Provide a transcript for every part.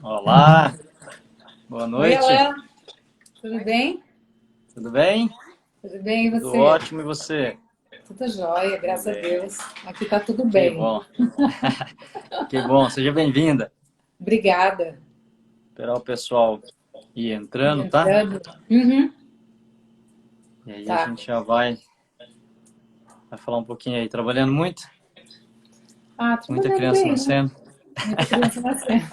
Olá, boa Oi, noite, Alan, tudo bem? tudo bem? Tudo bem, e Tudo você? ótimo e você? Tudo jóia, Tudo graças a bem, Deus. Aqui tá tudo que bem. bom, que bom, seja bem-vinda. Obrigada. Esperar o pessoal ir E entrando, tá? entrando. Uhum, E aí a tá. gente já vai falar um pouquinho aí, trabalhando muito, Ah, muita trabalhando criança bem, né? nascendo, Muita criança nascendo.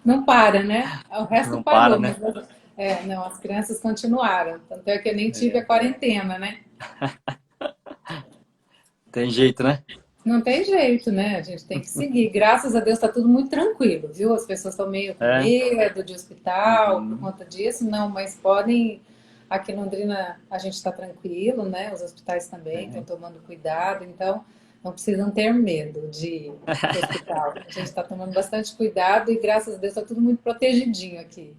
Não para, né? O resto não para, parou, né? mas não, as crianças continuaram. Tanto é que eu nem tive a É, quarentena, né? tem jeito, né? Não tem jeito, né? A gente tem que seguir. Graças a Deus está tudo muito tranquilo, viu? As pessoas estão meio com É, medo de hospital por uhum, conta disso, não, mas podem. Aqui em Londrina a gente está tranquilo, né? Os hospitais também estão é, tomando cuidado, então não precisam ter medo de ir para o hospital. A gente está tomando bastante cuidado e graças a Deus está tudo muito protegidinho aqui.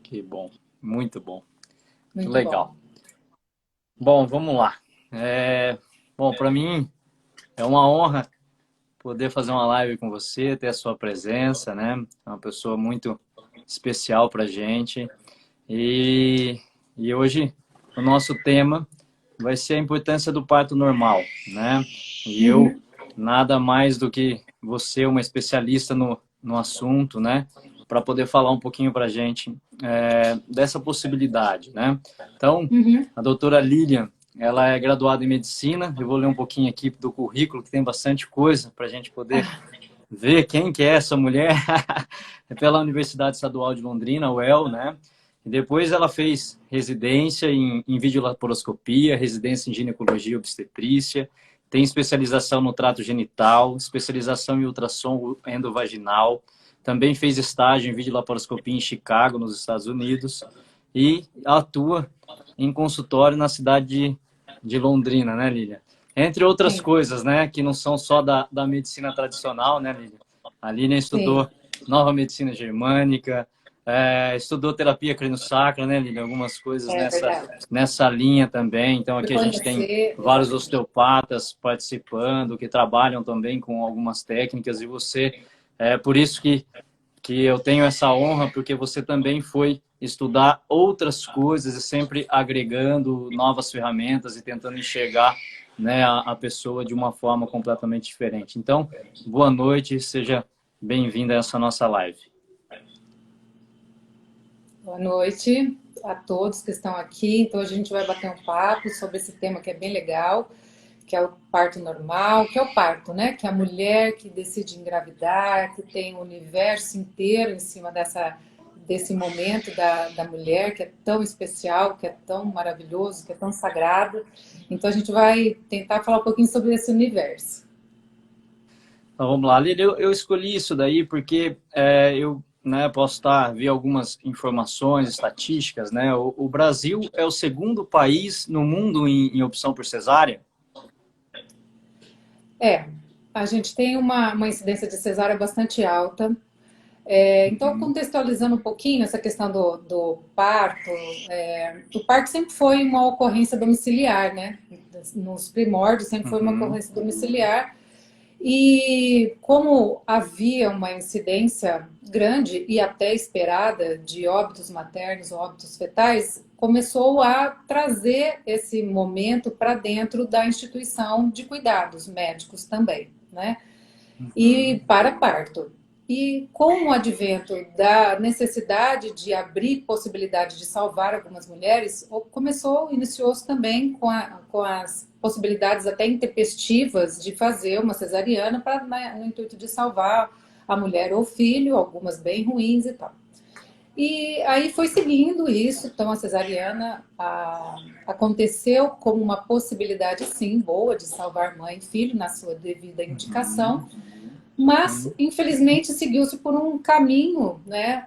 que bom, muito bom, que Muito bom. legal. Bom, vamos lá. Bom, para mim é uma honra poder fazer uma live com você, ter a sua presença, né? É uma pessoa muito especial para a gente. E, e hoje o nosso tema vai ser a importância do parto normal, né? E eu, Uhum, nada mais do que você, uma especialista no assunto, né? Para poder falar um pouquinho para a gente dessa possibilidade, né? Então, uhum. a doutora Lilian, ela é graduada em medicina. Eu vou ler um pouquinho aqui do currículo, que tem bastante coisa para a gente poder ver quem que é essa mulher. É pela Universidade Estadual de Londrina, UEL, né? E depois ela fez residência em videolaparoscopia, residência em ginecologia e obstetrícia, tem especialização no trato genital, especialização em ultrassom endovaginal, também fez estágio em videolaparoscopia em Chicago, nos Estados Unidos, e atua em consultório na cidade de Londrina, né, Lília? Entre outras Sim, coisas, né, que não são só da medicina tradicional, né, Lília? A Lília sim, estudou nova medicina germânica, estudou terapia crânio-sacra, né, Lília? Algumas coisas é verdade. nessa linha também. Então, Por aqui a gente tem conhecer, vários exatamente. osteopatas participando, que trabalham também com algumas técnicas, e você, por isso que eu tenho essa honra, porque você também foi estudar outras coisas e sempre agregando novas ferramentas e tentando enxergar, né, a pessoa de uma forma completamente diferente. Então, boa noite, seja bem-vinda a essa nossa live. Boa noite a todos que estão aqui. Então, hoje a gente vai bater um papo sobre esse tema que é bem legal, que é o parto normal, que é o parto, né? Que é a mulher que decide engravidar, que tem o universo inteiro em cima desse momento da mulher, que é tão especial, que é tão maravilhoso, que é tão sagrado. Então, a gente vai tentar falar um pouquinho sobre esse universo. Então, vamos lá, Lili, eu escolhi isso daí porque eu, né, posso vi algumas informações estatísticas, né? O Brasil é o segundo país no mundo em opção por cesárea. É, a gente tem uma incidência de cesárea bastante alta. Então, Uhum, contextualizando um pouquinho essa questão do parto, o parto sempre foi uma ocorrência domiciliar, né? Nos primórdios sempre foi uma uhum, ocorrência domiciliar. E como havia uma incidência grande e até esperada de óbitos maternos, óbitos fetais, começou a trazer esse momento para dentro da instituição de cuidados médicos também, né? E uhum, para parto. E com o advento da necessidade de abrir possibilidade de salvar algumas mulheres, iniciou-se também com as possibilidades até intempestivas de fazer uma cesariana no intuito de salvar a mulher ou o filho, algumas bem ruins e tal. E aí foi seguindo isso, então a cesariana aconteceu como uma possibilidade, sim, boa de salvar mãe e filho na sua devida indicação, uhum, mas, uhum. infelizmente, seguiu-se por um caminho, né,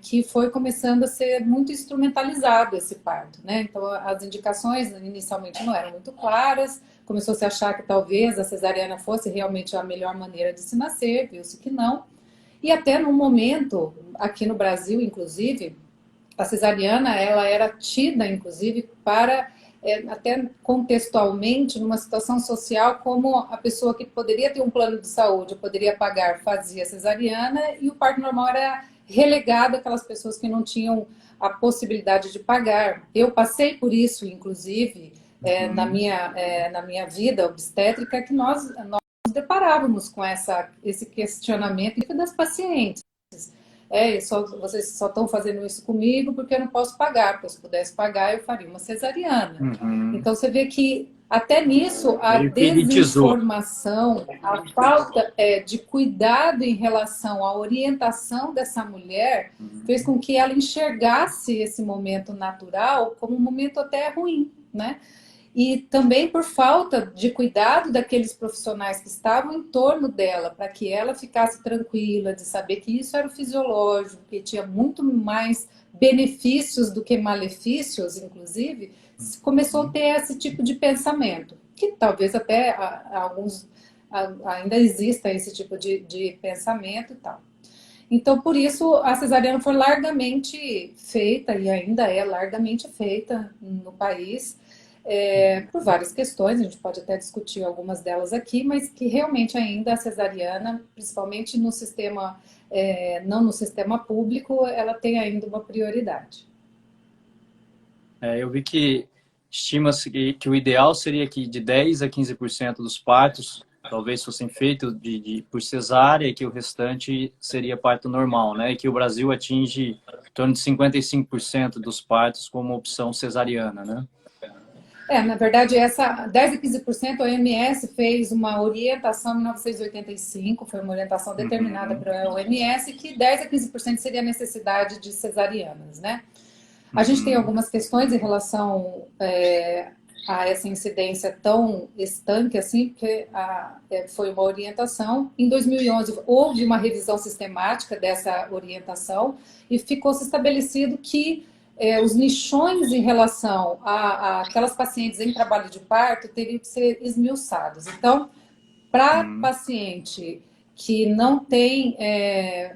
que foi começando a ser muito instrumentalizado esse parto, né? Então, as indicações inicialmente não eram muito claras, começou-se a achar que talvez a cesariana fosse realmente a melhor maneira de se nascer, viu-se que não. E até no momento, aqui no Brasil, inclusive, a cesariana ela era tida, inclusive, para até contextualmente, numa situação social, como a pessoa que poderia ter um plano de saúde, poderia pagar, fazia cesariana, e o parto normal relegado àquelas pessoas que não tinham a possibilidade de pagar. Eu passei por isso, inclusive, na minha vida obstétrica, que nós nos deparávamos com esse questionamento das pacientes. Vocês só estão fazendo isso comigo porque eu não posso pagar, porque se pudesse pagar eu faria uma cesariana. Então você vê que até nisso a desinformação, a falta de cuidado em relação à orientação dessa mulher fez com que ela enxergasse esse momento natural como um momento até ruim, né? E também por falta de cuidado daqueles profissionais que estavam em torno dela, para que ela ficasse tranquila, de saber que isso era o fisiológico, que tinha muito mais benefícios do que malefícios, inclusive, começou a ter esse tipo de pensamento, que talvez até alguns ainda exista esse tipo de pensamento e tal. Então, por isso, a cesariana foi largamente feita, e ainda é largamente feita no país, por várias questões, a gente pode até discutir algumas delas aqui, mas que realmente ainda a cesariana, principalmente no sistema, não no sistema público, ela tem ainda uma prioridade. Eu vi que estima-se que o ideal seria que de 10 a 15% dos partos talvez fossem feitos por cesárea e que o restante seria parto normal, né? E que o Brasil atinge em torno de 55% dos partos como opção cesariana, né? Na verdade, essa 10 a 15%, a OMS fez uma orientação em 1985, foi uma orientação determinada pela OMS, que 10 a 15% seria a necessidade de cesarianas, né? A gente tem algumas questões em relação a essa incidência tão estanque assim, porque foi uma orientação. Em 2011, houve uma revisão sistemática dessa orientação e ficou-se estabelecido que os nichões em relação a aquelas pacientes em trabalho de parto teriam que ser esmiuçados. Então, para paciente que não tem,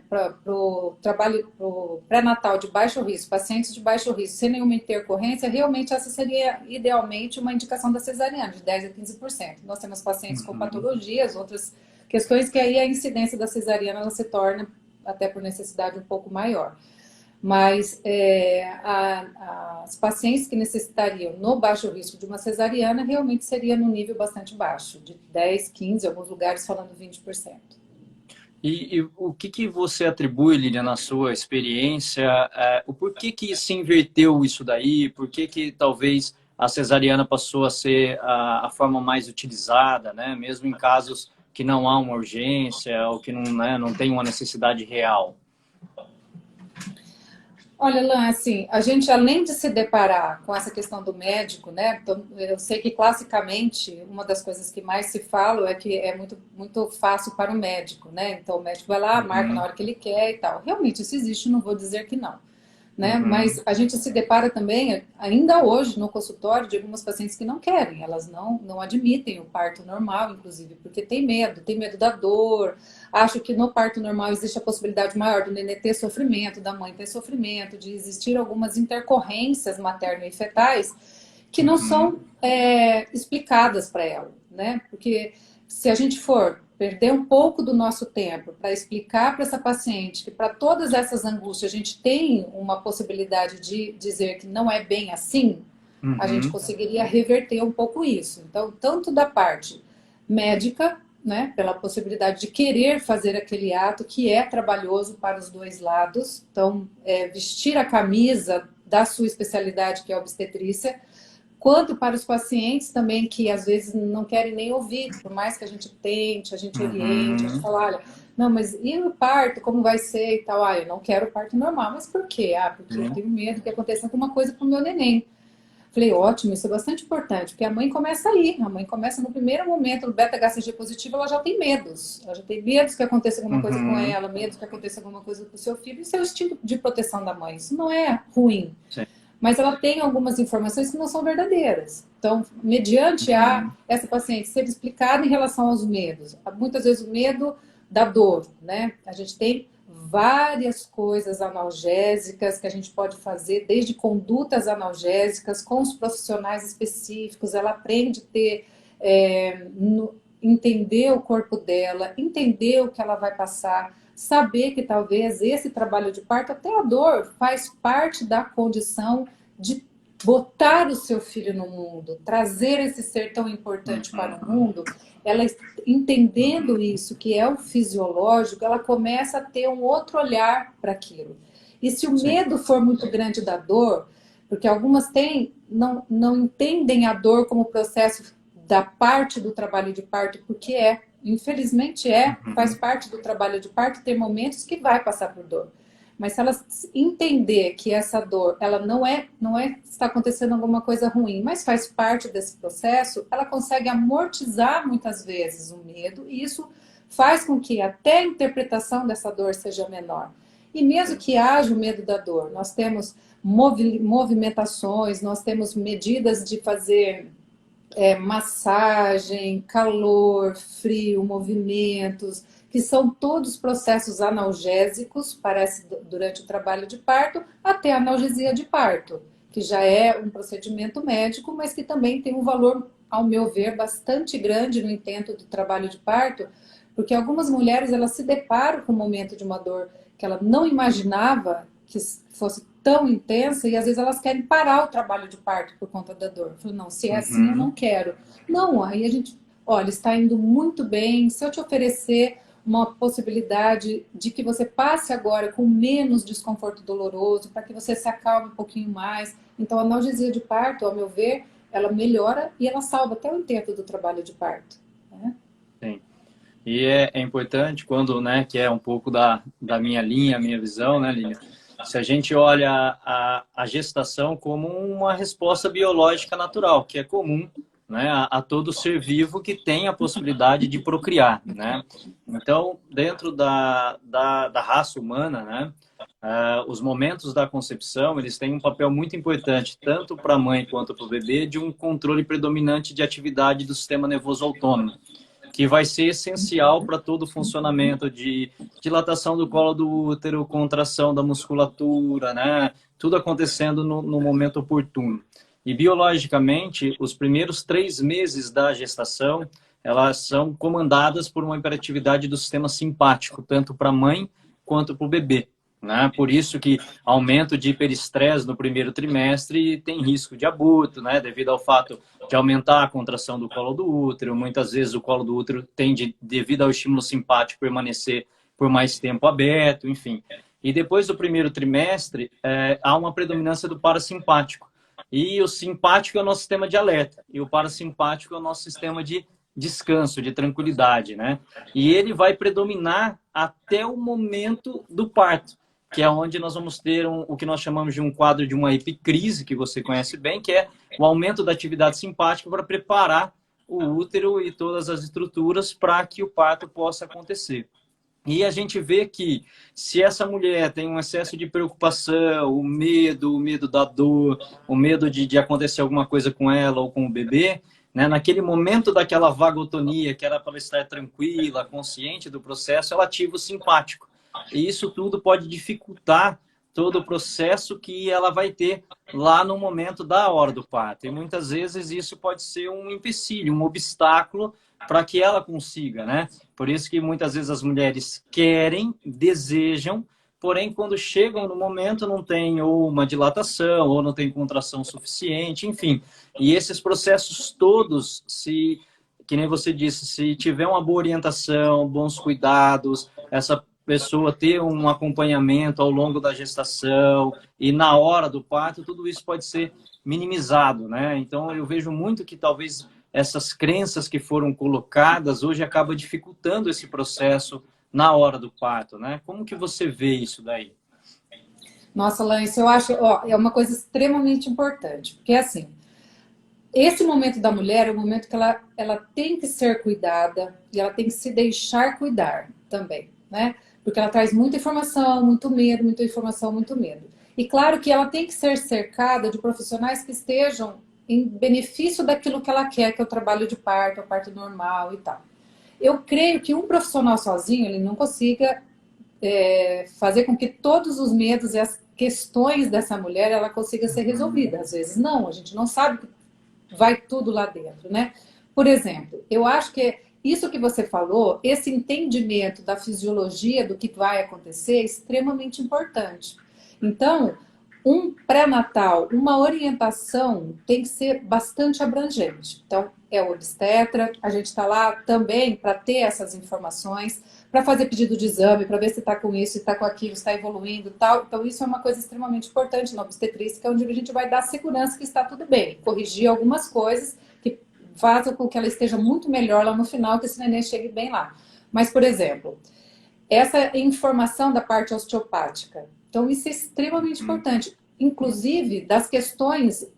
para o trabalho pro pré-natal de baixo risco, pacientes de baixo risco, sem nenhuma intercorrência, realmente essa seria idealmente uma indicação da cesariana, de 10 a 15%. Nós temos pacientes com patologias, outras questões que aí a incidência da cesariana ela se torna, até por necessidade, um pouco maior. Mas as pacientes que necessitariam no baixo risco de uma cesariana realmente seria num nível bastante baixo, de 10, 15, em alguns lugares falando 20%. E o que você atribui, Lilian, na sua experiência, o porquê que se inverteu isso daí, por que talvez a cesariana passou a ser a forma mais utilizada, né? Mesmo em casos que não há uma urgência ou que não, né, não tem uma necessidade real? Olha, Lan, assim, a gente, além de se deparar com essa questão do médico, né? Então, eu sei que, classicamente, uma das coisas que mais se fala é que é muito, muito fácil para o médico, né? Então, o médico vai lá, marca na hora que ele quer e tal. Realmente, isso existe, não vou dizer que não. Né? Mas a gente se depara também, ainda hoje, no consultório, de algumas pacientes que não querem, elas não admitem o parto normal, inclusive, porque tem medo da dor, acho que no parto normal existe a possibilidade maior do nenê ter sofrimento, da mãe ter sofrimento, de existir algumas intercorrências materno e fetais que não são explicadas para ela, né? Porque se a gente for perder um pouco do nosso tempo para explicar para essa paciente que para todas essas angústias a gente tem uma possibilidade de dizer que não é bem assim, a gente conseguiria reverter um pouco isso. Então, tanto da parte médica, né, pela possibilidade de querer fazer aquele ato que é trabalhoso para os dois lados, então, vestir a camisa da sua especialidade, que é a obstetrícia, quanto para os pacientes também que às vezes não querem nem ouvir, por mais que a gente tente, a gente oriente, a gente fala, olha, não, mas e o parto, como vai ser e tal? Eu não quero parto normal, mas por quê? Porque eu tenho medo que aconteça alguma coisa com o meu neném. Falei, ótimo, isso é bastante importante, porque a mãe começa aí, a mãe começa no primeiro momento, no beta-HCG positivo, ela já tem medos, que aconteça alguma coisa com ela, medos que aconteça alguma coisa com o seu filho, isso é o instinto de proteção da mãe, isso não é ruim. Sim. Mas ela tem algumas informações que não são verdadeiras. Então, mediante essa paciente ser explicada em relação aos medos, muitas vezes o medo da dor, né? A gente tem várias coisas analgésicas que a gente pode fazer, desde condutas analgésicas com os profissionais específicos, ela aprende a ter, entender o corpo dela, entender o que ela vai passar, saber que talvez esse trabalho de parto, até a dor, faz parte da condição de botar o seu filho no mundo, trazer esse ser tão importante para o mundo. Ela entendendo isso, que é o fisiológico, ela começa a ter um outro olhar para aquilo. E se o medo for muito grande da dor, porque algumas não entendem a dor como processo da parte do trabalho de parto, porque infelizmente faz parte do trabalho de parto ter momentos que vai passar por dor. Mas se ela entender que essa dor, ela não é está acontecendo alguma coisa ruim, mas faz parte desse processo, ela consegue amortizar muitas vezes o medo, e isso faz com que até a interpretação dessa dor seja menor. E mesmo que haja o medo da dor, nós temos movimentações, nós temos medidas de fazer massagem, calor, frio, movimentos, que são todos processos analgésicos, parece, durante o trabalho de parto, até a analgesia de parto, que já é um procedimento médico, mas que também tem um valor, ao meu ver, bastante grande no intento do trabalho de parto, porque algumas mulheres elas se deparam com o momento de uma dor que ela não imaginava que fosse tão intensa, e às vezes elas querem parar o trabalho de parto por conta da dor. Eu falo, não, se é assim, eu não quero. Não, aí a gente, olha, está indo muito bem, se eu te oferecer uma possibilidade de que você passe agora com menos desconforto doloroso, para que você se acalme um pouquinho mais. Então, a analgesia de parto, ao meu ver, ela melhora e ela salva até o intento do trabalho de parto. Né? Sim. E é importante quando, né, que é um pouco da minha linha, minha visão, né, Línia? Se a gente olha a gestação como uma resposta biológica natural, que é comum, né, a todo ser vivo que tem a possibilidade de procriar, né? Então, dentro da raça humana, né, os momentos da concepção, eles têm um papel muito importante, tanto para a mãe quanto para o bebê, de um controle predominante de atividade do sistema nervoso autônomo, que vai ser essencial para todo o funcionamento de dilatação do colo do útero, contração da musculatura, né? Tudo acontecendo no momento oportuno. E biologicamente, os primeiros 3 meses da gestação, elas são comandadas por uma hiperatividade do sistema simpático, tanto para a mãe quanto para o bebê. Né? Por isso que aumento de hiperestresse no primeiro trimestre tem risco de aborto, né? Devido ao fato de aumentar a contração do colo do útero. Muitas vezes o colo do útero tende, devido ao estímulo simpático, permanecer por mais tempo aberto, enfim. E depois do primeiro trimestre, há uma predominância do parasimpático. E o simpático é o nosso sistema de alerta, e o parasimpático é o nosso sistema de descanso, de tranquilidade, né? E ele vai predominar até o momento do parto, que é onde nós vamos ter o que nós chamamos de um quadro de uma epicrise, que você conhece bem, que é o aumento da atividade simpática para preparar o útero e todas as estruturas para que o parto possa acontecer. E a gente vê que se essa mulher tem um excesso de preocupação, o medo da dor, o medo de acontecer alguma coisa com ela ou com o bebê, né, naquele momento daquela vagotonia, que era para ela estar tranquila, consciente do processo, ela ativa o simpático. E isso tudo pode dificultar todo o processo que ela vai ter lá no momento da hora do parto. E muitas vezes isso pode ser um empecilho, um obstáculo para que ela consiga, né? Por isso que muitas vezes as mulheres querem, desejam, porém quando chegam no momento não tem ou uma dilatação, ou não tem contração suficiente, enfim. E esses processos todos, que nem você disse, se tiver uma boa orientação, bons cuidados, essa pessoa ter um acompanhamento ao longo da gestação e na hora do parto, tudo isso pode ser minimizado, né? Então, eu vejo muito que talvez essas crenças que foram colocadas hoje acabam dificultando esse processo na hora do parto, né? Como que você vê isso daí? Nossa, Lance, eu acho, é uma coisa extremamente importante, porque assim, esse momento da mulher é o momento que ela tem que ser cuidada e ela tem que se deixar cuidar também, né? Porque ela traz muita informação, muito medo, muita informação, muito medo. E claro que ela tem que ser cercada de profissionais que estejam em benefício daquilo que ela quer, que é o trabalho de parto, o parto normal e tal. Eu creio que um profissional sozinho, ele não consiga fazer com que todos os medos e as questões dessa mulher, ela consiga ser resolvida. Às vezes não, a gente não sabe que vai tudo lá dentro, né? Por exemplo, eu acho que isso que você falou, esse entendimento da fisiologia do que vai acontecer é extremamente importante. Então, um pré-natal, uma orientação tem que ser bastante abrangente. Então, é o obstetra, a gente está lá também para ter essas informações, para fazer pedido de exame, para ver se está com isso, se está com aquilo, se está evoluindo e tal. Então, isso é uma coisa extremamente importante na obstetrícia, onde a gente vai dar segurança que está tudo bem, corrigir algumas coisas que façam com que ela esteja muito melhor lá no final, que esse neném chegue bem lá. Mas, por exemplo, essa informação da parte osteopática. Então, isso é extremamente importante. Inclusive, das questões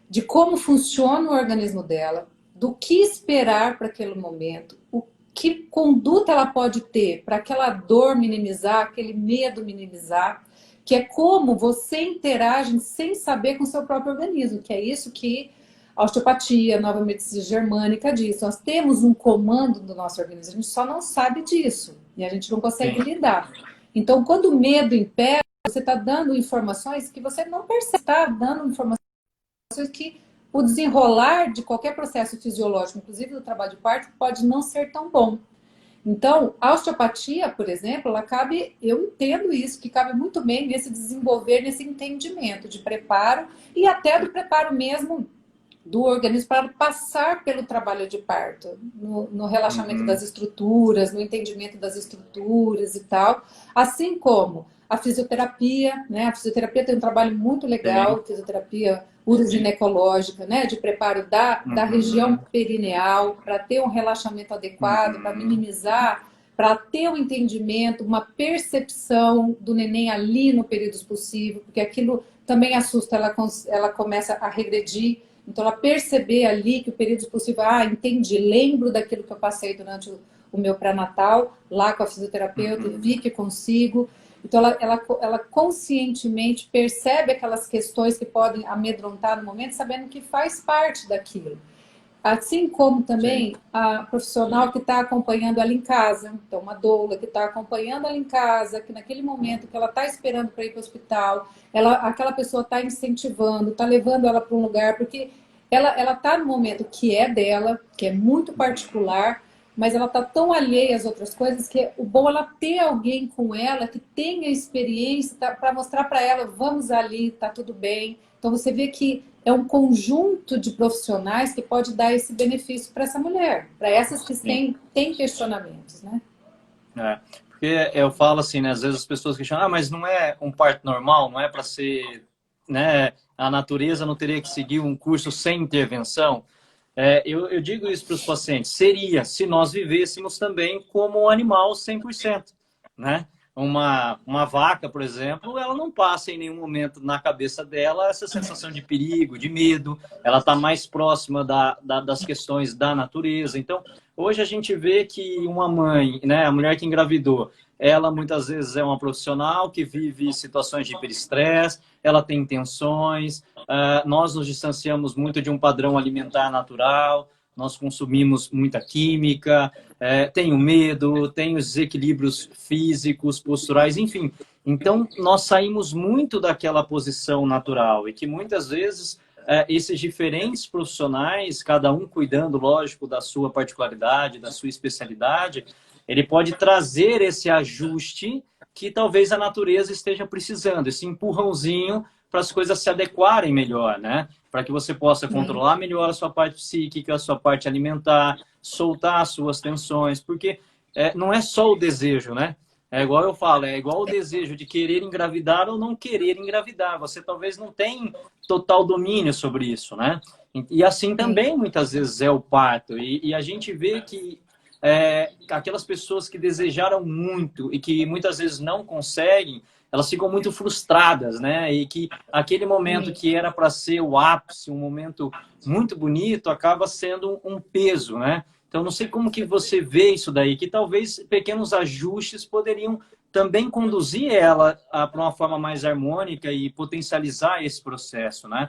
de como funciona o organismo dela, do que esperar para aquele momento, o que conduta ela pode ter para aquela dor minimizar, aquele medo minimizar, que é como você interage sem saber com o seu próprio organismo, que é isso que a osteopatia, a nova medicina germânica diz. Nós temos um comando do nosso organismo, a gente só não sabe disso e a gente não consegue lidar. Então, quando o medo impera, você está dando informações que você não percebe, está dando informações que o desenrolar de qualquer processo fisiológico, inclusive do trabalho de parto, pode não ser tão bom. Então, a osteopatia, por exemplo, ela cabe, eu entendo isso, que cabe muito bem nesse desenvolver, nesse entendimento de preparo e até do preparo mesmo do organismo para passar pelo trabalho de parto, no relaxamento das estruturas, no entendimento das estruturas e tal, assim como a fisioterapia, né? A fisioterapia tem um trabalho muito legal, fisioterapia uroginecológica, né? De preparo da região perineal, para ter um relaxamento adequado, para minimizar, para ter um entendimento, uma percepção do neném ali no período expulsivo, porque aquilo também assusta, ela começa a regredir. Então, ela perceber ali que o período expulsivo, entendi, lembro daquilo que eu passei durante o meu pré-natal, lá com a fisioterapeuta, vi que consigo. Então, ela conscientemente percebe aquelas questões que podem amedrontar no momento, sabendo que faz parte daquilo. Assim como também a profissional que está acompanhando ela em casa, então uma doula que está acompanhando ela em casa, que naquele momento que ela está esperando para ir para o hospital, aquela pessoa está incentivando, está levando ela para um lugar, porque ela está no momento que é dela, que é muito particular, mas ela está tão alheia às outras coisas que o bom é ela ter alguém com ela que tenha experiência para mostrar para ela, vamos ali, está tudo bem. Então você vê que é um conjunto de profissionais que pode dar esse benefício para essa mulher, para essas que têm questionamentos, né? Porque eu falo assim, né? Às vezes as pessoas questionam, mas não é um parto normal, não é para ser, né? A natureza não teria que seguir um curso sem intervenção. Eu digo isso para os pacientes, seria se nós vivêssemos também como um animal 100%, né? Uma vaca, por exemplo, ela não passa em nenhum momento na cabeça dela essa sensação de perigo, de medo, ela está mais próxima das questões da natureza. Então, hoje a gente vê que uma mãe, né, a mulher que engravidou, ela muitas vezes é uma profissional que vive situações de hiperestresse, ela tem tensões, nós nos distanciamos muito de um padrão alimentar natural, nós consumimos muita química, tem o medo, tem os desequilíbrios físicos, posturais, enfim. Então, nós saímos muito daquela posição natural e que muitas vezes esses diferentes profissionais, cada um cuidando, lógico, da sua particularidade, da sua especialidade, ele pode trazer esse ajuste que talvez a natureza esteja precisando, esse empurrãozinho para as coisas se adequarem melhor, né? Para que você possa controlar melhor a sua parte psíquica, a sua parte alimentar, soltar as suas tensões, porque não é só o desejo, né? É igual eu falo, é igual o desejo de querer engravidar ou não querer engravidar. Você talvez não tenha total domínio sobre isso, né? E assim também muitas vezes é o parto. E a gente vê que aquelas pessoas que desejaram muito e que muitas vezes não conseguem, elas ficam muito frustradas, né? E que aquele momento que era para ser o ápice, um momento muito bonito, acaba sendo um peso, né? Então, não sei como que você vê isso daí, que talvez pequenos ajustes poderiam também conduzir ela para uma forma mais harmônica e potencializar esse processo, né?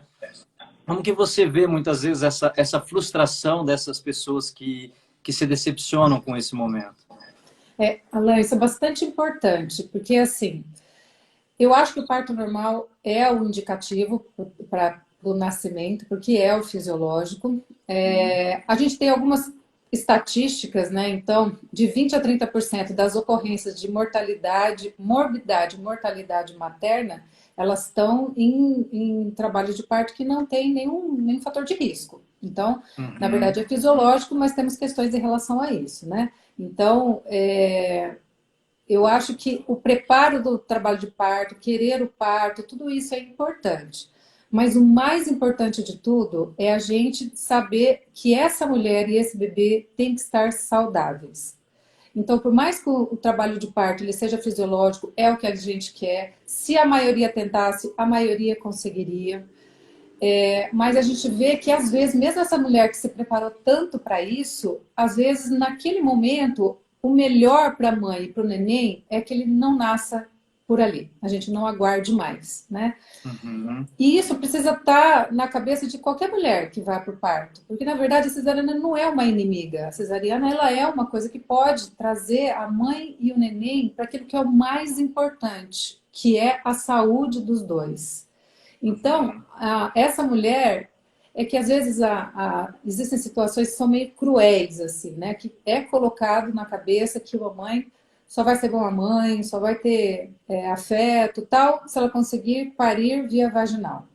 Como que você vê muitas vezes essa frustração dessas pessoas que se decepcionam com esse momento? Alain, isso é bastante importante, porque assim, eu acho que o parto normal é o indicativo para o nascimento, porque é o fisiológico. A gente tem algumas estatísticas, né? Então, de 20 a 30% das ocorrências de mortalidade, morbidade e mortalidade materna, elas estão em trabalho de parto que não tem nenhum fator de risco. Então, na Uhum. verdade, é fisiológico, mas temos questões em relação a isso, né? Então, eu acho que o preparo do trabalho de parto, querer o parto, tudo isso é importante. Mas o mais importante de tudo é a gente saber que essa mulher e esse bebê têm que estar saudáveis. Então, por mais que o trabalho de parto ele seja fisiológico, é o que a gente quer. Se a maioria tentasse, a maioria conseguiria. Mas a gente vê que, às vezes, mesmo essa mulher que se preparou tanto para isso, às vezes, naquele momento, o melhor para a mãe e para o neném é que ele não nasça por ali. A gente não aguarde mais, né? Uhum. E isso precisa estar na cabeça de qualquer mulher que vá para o parto. Porque, na verdade, a cesariana não é uma inimiga. A cesariana ela é uma coisa que pode trazer a mãe e o neném para aquilo que é o mais importante, que é a saúde dos dois. Então, Uhum. essa mulher é que às vezes existem situações que são meio cruéis, assim, né? Que é colocado na cabeça que uma mãe só vai ser boa mãe, só vai ter afeto, tal, se ela conseguir parir via vaginal.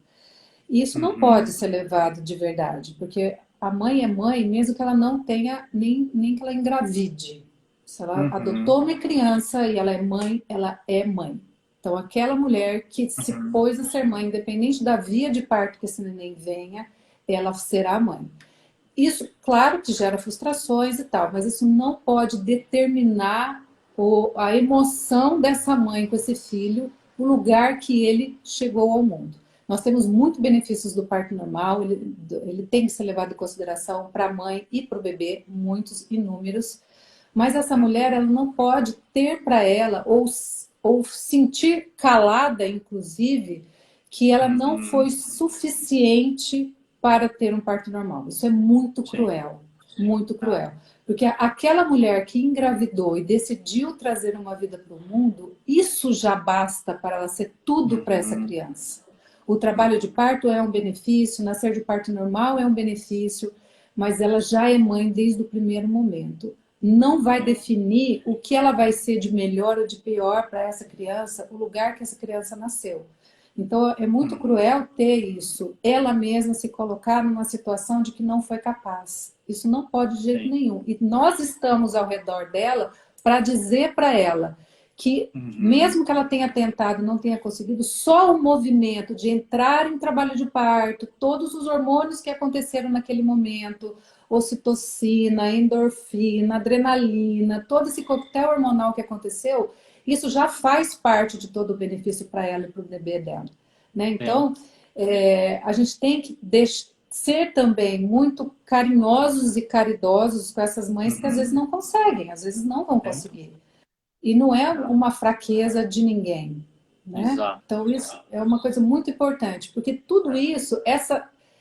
E isso não pode Uhum. ser levado de verdade, porque a mãe é mãe, mesmo que ela não tenha, nem que ela engravide. Se ela Uhum. adotou uma criança e ela é mãe, ela é mãe. Então, aquela mulher que se Uhum. pôs a ser mãe, independente da via de parto que esse neném venha, ela será mãe. Isso, claro que gera frustrações e tal, mas isso não pode determinar a emoção dessa mãe com esse filho, o lugar que ele chegou ao mundo. Nós temos muitos benefícios do parto normal, ele tem que ser levado em consideração para a mãe e para o bebê, muitos, inúmeros, mas essa mulher ela não pode ter para ela, ou sentir calada, inclusive, que ela não Uhum. foi suficiente para ter um parto normal. Isso é muito Sim. cruel, muito Ah. cruel. Porque aquela mulher que engravidou e decidiu trazer uma vida para o mundo, isso já basta para ela ser tudo para essa Uhum. criança. O trabalho de Uhum. parto é um benefício, nascer de parto normal é um benefício, mas ela já é mãe desde o primeiro momento. Não vai definir o que ela vai ser de melhor ou de pior para essa criança, o lugar que essa criança nasceu. Então, é muito Uhum. cruel ter isso, ela mesma se colocar numa situação de que não foi capaz. Isso não pode de jeito Sim. nenhum. E nós estamos ao redor dela para dizer para ela que, Uhum. mesmo que ela tenha tentado e não tenha conseguido, só o movimento de entrar em trabalho de parto, todos os hormônios que aconteceram naquele momento, ocitocina, endorfina, adrenalina, todo esse coquetel hormonal que aconteceu, isso já faz parte de todo o benefício para ela e para o bebê dela. Né? Sim. Então, a gente tem que ser também muito carinhosos e caridosos com essas mães que às vezes Uhum. não conseguem, às vezes não vão Sim. conseguir. E não é Não. uma fraqueza de ninguém. Né? Exato. Então, isso é uma coisa muito importante, porque tudo isso,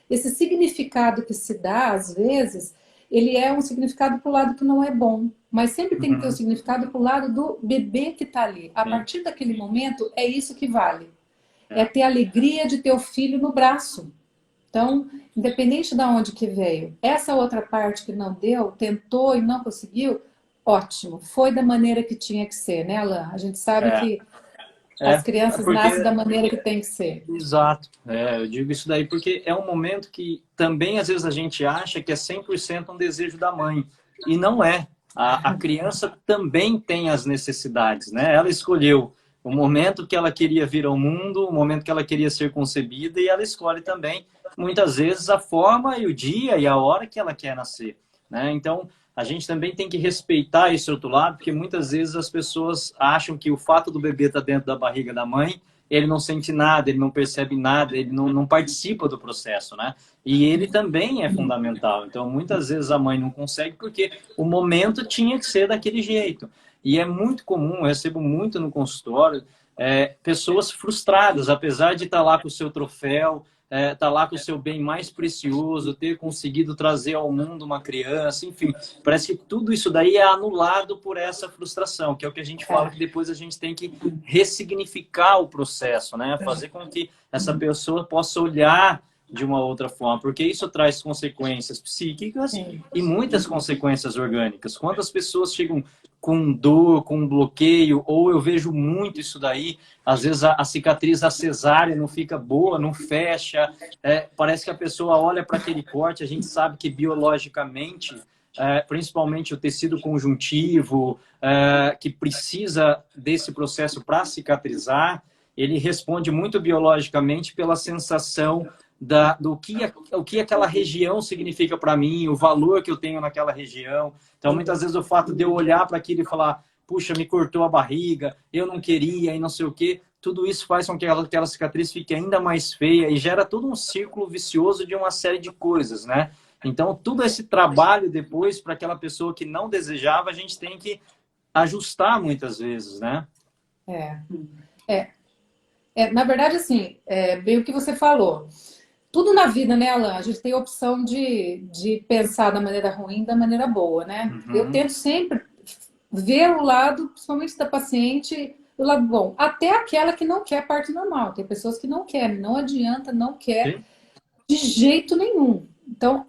esse significado que se dá, às vezes, ele é um significado para o lado que não é bom. Mas sempre tem que ter o Uhum. significado para o lado do bebê que está ali. A Sim. partir daquele momento, é isso que vale. É É. ter a alegria de ter o filho no braço. Então, independente de onde que veio, essa outra parte que não deu, tentou e não conseguiu, ótimo. Foi da maneira que tinha que ser, né, Alain? A gente sabe É. que as É crianças nascem porque da maneira que tem que ser. exato, eu digo isso daí porque é um momento que também às vezes a gente acha que é 100% um desejo da mãe, e não é. A criança também tem as necessidades, né? Ela escolheu o momento que ela queria vir ao mundo, o momento que ela queria ser concebida, e ela escolhe também, muitas vezes, a forma e o dia e a hora que ela quer nascer, né? Então, a gente também tem que respeitar esse outro lado, porque muitas vezes as pessoas acham que o fato do bebê estar dentro da barriga da mãe ele não sente nada, ele não percebe nada, ele não participa do processo, né? E ele também é fundamental. Então, muitas vezes a mãe não consegue porque o momento tinha que ser daquele jeito. E é muito comum, eu recebo muito no consultório, pessoas frustradas, apesar de estar lá com o seu troféu, estar lá com o seu bem mais precioso, ter conseguido trazer ao mundo uma criança, enfim, parece que tudo isso daí é anulado por essa frustração, que é o que a gente fala que É. depois a gente tem que ressignificar o processo, né? Fazer com que essa pessoa possa olhar de uma outra forma, porque isso traz consequências psíquicas e muitas consequências orgânicas. Quantas pessoas chegam com dor, com bloqueio, ou eu vejo muito isso daí, às vezes a cicatriz, a cesárea não fica boa, não fecha, parece que a pessoa olha para aquele corte, a gente sabe que biologicamente, principalmente o tecido conjuntivo, que precisa desse processo para cicatrizar, ele responde muito biologicamente pela sensação o que aquela região significa para mim, o valor que eu tenho naquela região. Então, muitas vezes, o fato de eu olhar para aquilo e falar, puxa, me cortou a barriga, eu não queria e não sei o quê, tudo isso faz com que aquela cicatriz fique ainda mais feia e gera todo um círculo vicioso de uma série de coisas, né? Então, todo esse trabalho depois, para aquela pessoa que não desejava, a gente tem que ajustar muitas vezes, né? Na verdade, assim, bem o que você falou. Tudo na vida, né, Alan? A gente tem a opção de pensar da maneira ruim e da maneira boa, né? Eu tento sempre ver o lado, principalmente da paciente, o lado bom. Até aquela que não quer parte normal. Tem pessoas que não querem, não adianta, não quer Sim. de jeito nenhum. Então,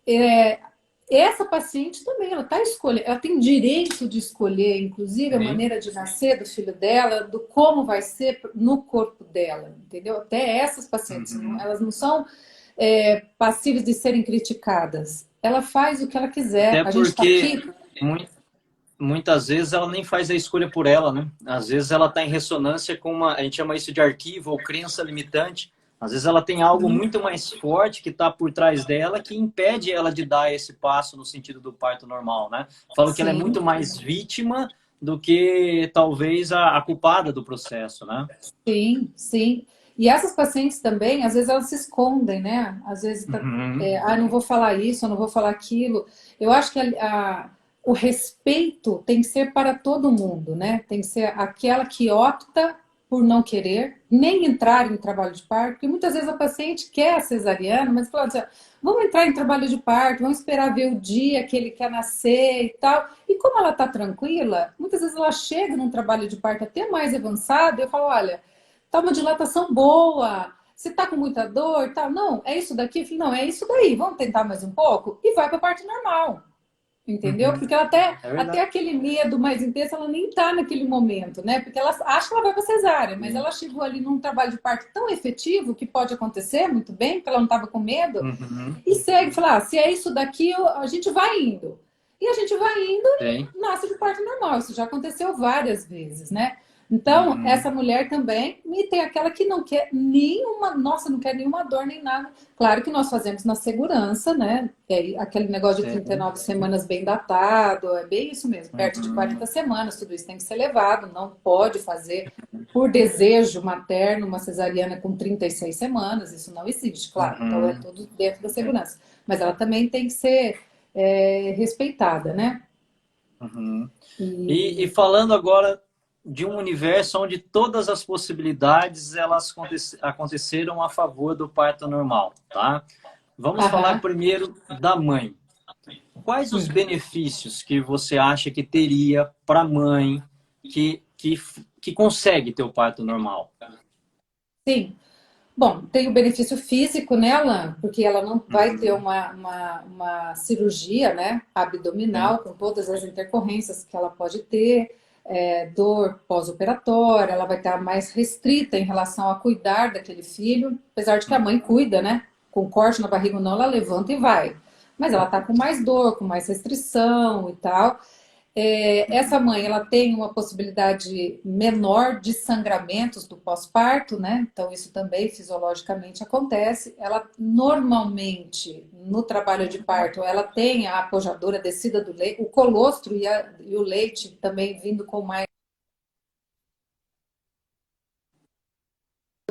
é, essa paciente também, ela está escolhendo, ela tem direito de escolher, inclusive, a Sim. maneira de nascer do filho dela, do como vai ser no corpo dela, entendeu? Até essas pacientes, elas não são passíveis de serem criticadas. Ela faz o que ela quiser. Até A gente está porque aqui. muitas vezes ela nem faz a escolha por ela, né? Às vezes ela está em ressonância com a gente chama isso de arquivo ou crença limitante. Às vezes ela tem algo muito mais forte que está por trás dela que impede ela de dar esse passo no sentido do parto normal, né? Falo que ela é Sim, muito mais vítima do que talvez a culpada do processo, né? sim, sim. E essas pacientes também, às vezes elas se escondem, né? Às vezes, não vou falar isso, eu não vou falar aquilo. Eu acho que o respeito tem que ser para todo mundo, né? Tem que ser aquela que opta por não querer, nem entrar em trabalho de parto, porque muitas vezes a paciente quer a cesariana, mas fala assim, vamos entrar em trabalho de parto, vamos esperar ver o dia que ele quer nascer e tal. E como ela está tranquila, muitas vezes ela chega num trabalho de parto até mais avançado, e eu falo, olha, tá uma dilatação boa, você tá com muita dor, tal. Não, é isso daqui? Eu falei, não, é isso daí, vamos tentar mais um pouco? E vai para a parte normal. Entendeu? Porque ela É até verdade. aquele medo mais intenso, ela nem tá naquele momento, né? Porque ela acha que ela vai para cesárea, mas ela chegou ali num trabalho de parto tão efetivo que pode acontecer muito bem, porque ela não estava com medo, Uhum. e segue, fala, se é isso daqui, a gente vai indo. E a gente vai indo Tem. e nasce de parto normal. Isso já aconteceu várias vezes, né? Então, Uhum. essa mulher também, e tem aquela que não quer nenhuma, nossa, não quer nenhuma dor nem nada. Claro que nós fazemos na segurança, né? Aquele negócio de Sim. 39 semanas bem datado, é bem isso mesmo, perto de 40 Uhum. semanas, tudo isso tem que ser levado, não pode fazer por desejo materno uma cesariana com 36 semanas, isso não existe, claro. Então é Uhum. tudo dentro da segurança. Mas ela também tem que ser respeitada, né? Uhum. E E... falando agora de um universo onde todas as possibilidades elas aconteceram a favor do parto normal, tá? Vamos falar Aham. primeiro da mãe. Quais os benefícios que você acha que teria para a mãe que consegue ter o parto normal? Sim. Bom, tem o benefício físico nela, porque ela não vai ter Uhum. uma cirurgia, né, abdominal, Sim. com todas as intercorrências que ela pode ter, dor pós-operatória, ela vai estar mais restrita em relação a cuidar daquele filho, apesar de que a mãe cuida, né, com corte na barriga ou não, ela levanta e vai. Mas ela está com mais dor, com mais restrição e tal. Essa mãe, ela tem uma possibilidade menor de sangramentos do pós-parto, né? Então, isso também fisiologicamente acontece. Ela normalmente, no trabalho de parto, ela tem a apojadora, a descida do leite, o colostro e o leite também vindo com mais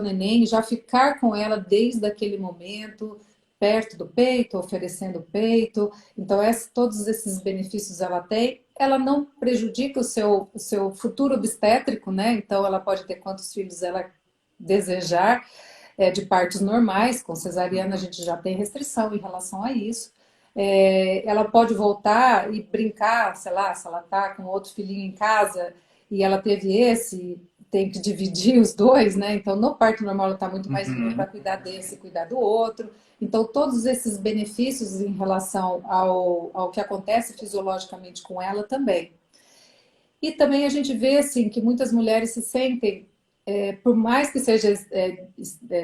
neném, já ficar com ela desde aquele momento, perto do peito, oferecendo o peito. Então, todos esses benefícios ela tem. Ela não prejudica o seu futuro obstétrico, né? Então, ela pode ter quantos filhos ela desejar, de partos normais. Com cesariana, a gente já tem restrição em relação a isso. Ela pode voltar e brincar, sei lá, se ela está com outro filhinho em casa e ela teve esse, tem que dividir os dois, né? Então, no parto normal, ela está muito mais livre para cuidar desse e cuidar do outro. Então, todos esses benefícios em relação ao que acontece fisiologicamente com ela também. E também a gente vê, assim, que muitas mulheres se sentem, por mais que seja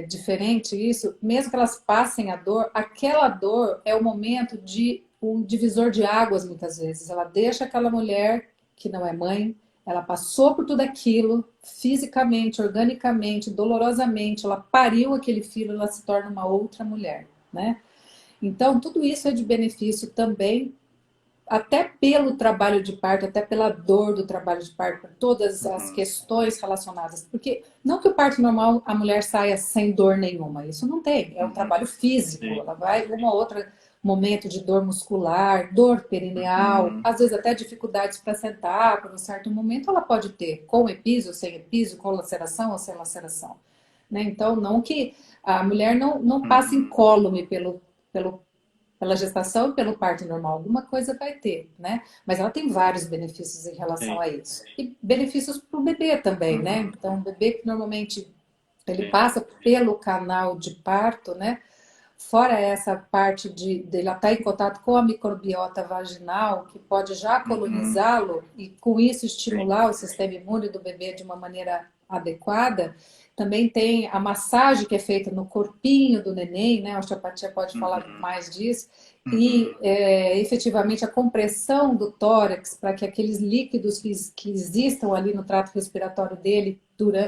diferente isso, mesmo que elas passem a dor, aquela dor é o momento de um divisor de águas, muitas vezes. Ela deixa aquela mulher que não é mãe, ela passou por tudo aquilo, fisicamente, organicamente, dolorosamente, ela pariu aquele filho, ela se torna uma outra mulher, né? Então, tudo isso é de benefício também, até pelo trabalho de parto, até pela dor do trabalho de parto, por todas as questões relacionadas. Porque não que o parto normal a mulher saia sem dor nenhuma, isso não tem, é um trabalho físico, ela vai uma outra momento de dor muscular, dor perineal, às vezes até dificuldades para sentar, por um certo momento ela pode ter, com episo, sem episo, com laceração ou sem laceração. Né? Então, não que a mulher não passe incólume pela gestação e pelo parto normal, alguma coisa vai ter, né? Mas ela tem vários benefícios em relação a isso. E benefícios para o bebê também, né? Então, o bebê que normalmente ele passa pelo canal de parto, né? Fora essa parte de ela estar em contato com a microbiota vaginal, que pode já colonizá-lo e com isso estimular o sistema imune do bebê de uma maneira adequada. Também tem a massagem que é feita no corpinho do neném, né? A osteopatia pode falar mais disso. E efetivamente a compressão do tórax para que aqueles líquidos que existam ali no trato respiratório dele,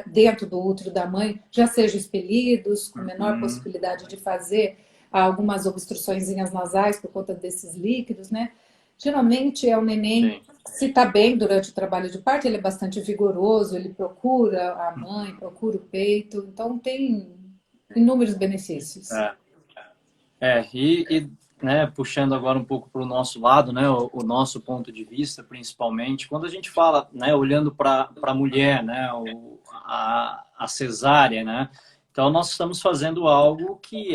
dentro do útero da mãe, já sejam expelidos, com menor possibilidade de fazer algumas obstruçõezinhas nasais por conta desses líquidos, né? Geralmente é o neném, se está bem durante o trabalho de parto, ele é bastante vigoroso, ele procura a mãe, procura o peito, então tem inúmeros benefícios. Né, puxando agora um pouco para o nosso lado, né, o nosso ponto de vista, principalmente, quando a gente fala, né, olhando para a mulher, né, a cesárea, né, então nós estamos fazendo algo que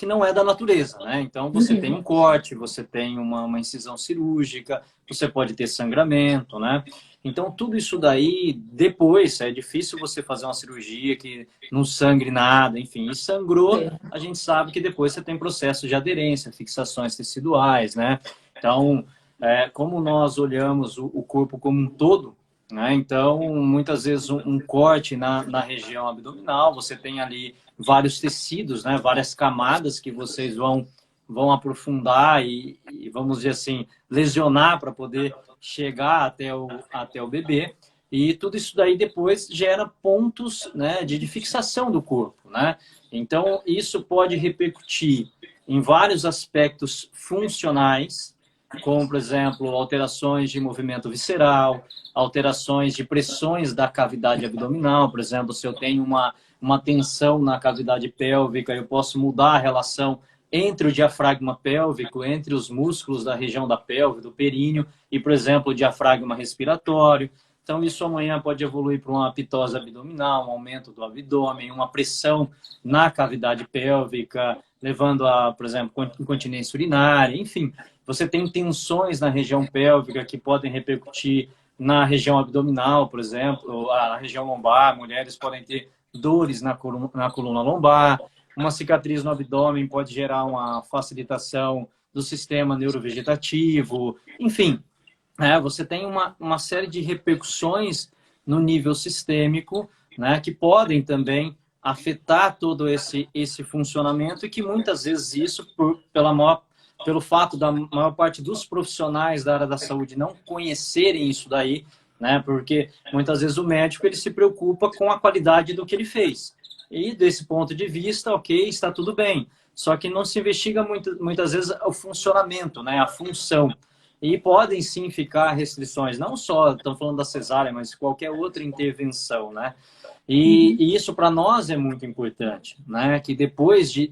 não é da natureza, né? Então você tem um corte, você tem uma incisão cirúrgica, você pode ter sangramento, né? Então tudo isso daí, depois, é difícil você fazer uma cirurgia que não sangre nada, enfim, e sangrou, a gente sabe que depois você tem processo de aderência, fixações teciduais, né? Então, como nós olhamos o corpo como um todo, né? Então, muitas vezes um corte na região abdominal, você tem ali vários tecidos, né? Várias camadas que vocês vão aprofundar e, vamos dizer assim, lesionar para poder chegar até o bebê. E tudo isso daí depois gera pontos, né, de fixação do corpo, né? Então, isso pode repercutir em vários aspectos funcionais, como, por exemplo, alterações de movimento visceral, alterações de pressões da cavidade abdominal. Por exemplo, se eu tenho uma tensão na cavidade pélvica, eu posso mudar a relação entre o diafragma pélvico, entre os músculos da região da pelve, do períneo, e, por exemplo, o diafragma respiratório. Então, isso amanhã pode evoluir para uma pitose abdominal, um aumento do abdômen, uma pressão na cavidade pélvica, levando a, por exemplo, incontinência urinária, enfim. Você tem tensões na região pélvica que podem repercutir na região abdominal, por exemplo, a região lombar. Mulheres podem ter dores na coluna lombar. Uma cicatriz no abdômen pode gerar uma facilitação do sistema neurovegetativo. Enfim, você tem uma série de repercussões no nível sistêmico, né, que podem também afetar todo esse funcionamento e que muitas vezes isso, pelo fato da maior parte dos profissionais da área da saúde não conhecerem isso daí, né, porque muitas vezes o médico ele se preocupa com a qualidade do que ele fez. E desse ponto de vista, ok, está tudo bem. Só que não se investiga muitas vezes o funcionamento, né, a função. E podem sim ficar restrições, não só, estamos falando da cesárea, mas qualquer outra intervenção, né? E isso para nós é muito importante, né? Que depois de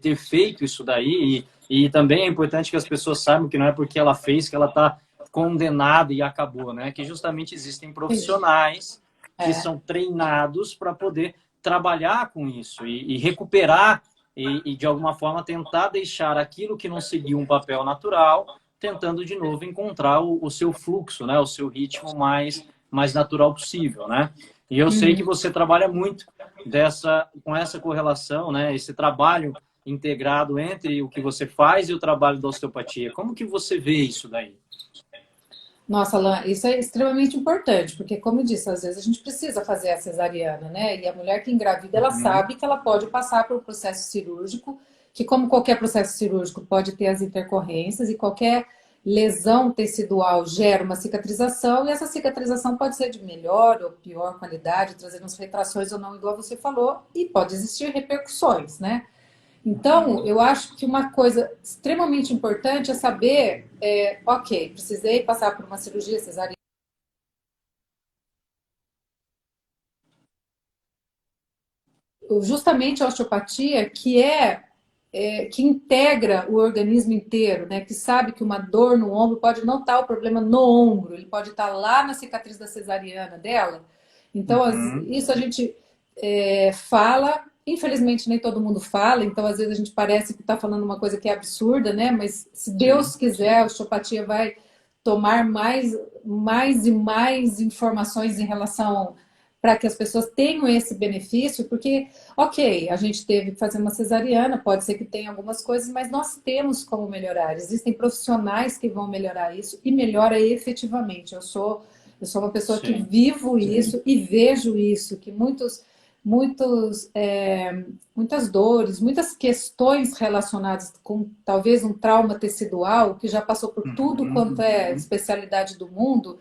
ter feito isso daí, e também é importante que as pessoas saibam que não é porque ela fez que ela está condenada e acabou, né? Que justamente existem profissionais que são treinados para poder trabalhar com isso e recuperar e de alguma forma tentar deixar aquilo que não seguiu um papel natural, tentando de novo encontrar o seu fluxo, né? O seu ritmo mais natural possível, né? E eu sei que você trabalha muito com essa correlação, né? Esse trabalho integrado entre o que você faz e o trabalho da osteopatia. Como que você vê isso daí? Nossa, Alan, isso é extremamente importante, porque, como eu disse, às vezes a gente precisa fazer a cesariana, né? E a mulher que engravida, ela Uhum. sabe que ela pode passar por um processo cirúrgico, que, como qualquer processo cirúrgico, pode ter as intercorrências e qualquer lesão tecidual gera uma cicatrização, e essa cicatrização pode ser de melhor ou pior qualidade, trazendo as retrações ou não, igual você falou, e pode existir repercussões, né? Então, eu acho que uma coisa extremamente importante é saber, ok, precisei passar por uma cirurgia cesariana, justamente a osteopatia, que integra o organismo inteiro, né? Que sabe que uma dor no ombro pode não estar o problema no ombro, ele pode estar lá na cicatriz da cesariana dela. Então, Uhum. isso a gente fala, infelizmente nem todo mundo fala, então às vezes a gente parece que está falando uma coisa que é absurda, né? Mas se Sim. Deus quiser, a osteopatia vai tomar mais e mais informações em relação para que as pessoas tenham esse benefício, porque, ok, a gente teve que fazer uma cesariana, pode ser que tenha algumas coisas, mas nós temos como melhorar. Existem profissionais que vão melhorar isso e melhora efetivamente. Eu sou uma pessoa que Sim. vivo isso e vejo isso, que muitas dores, muitas questões relacionadas com talvez um trauma tecidual, que já passou por tudo Uhum. quanto é especialidade do mundo,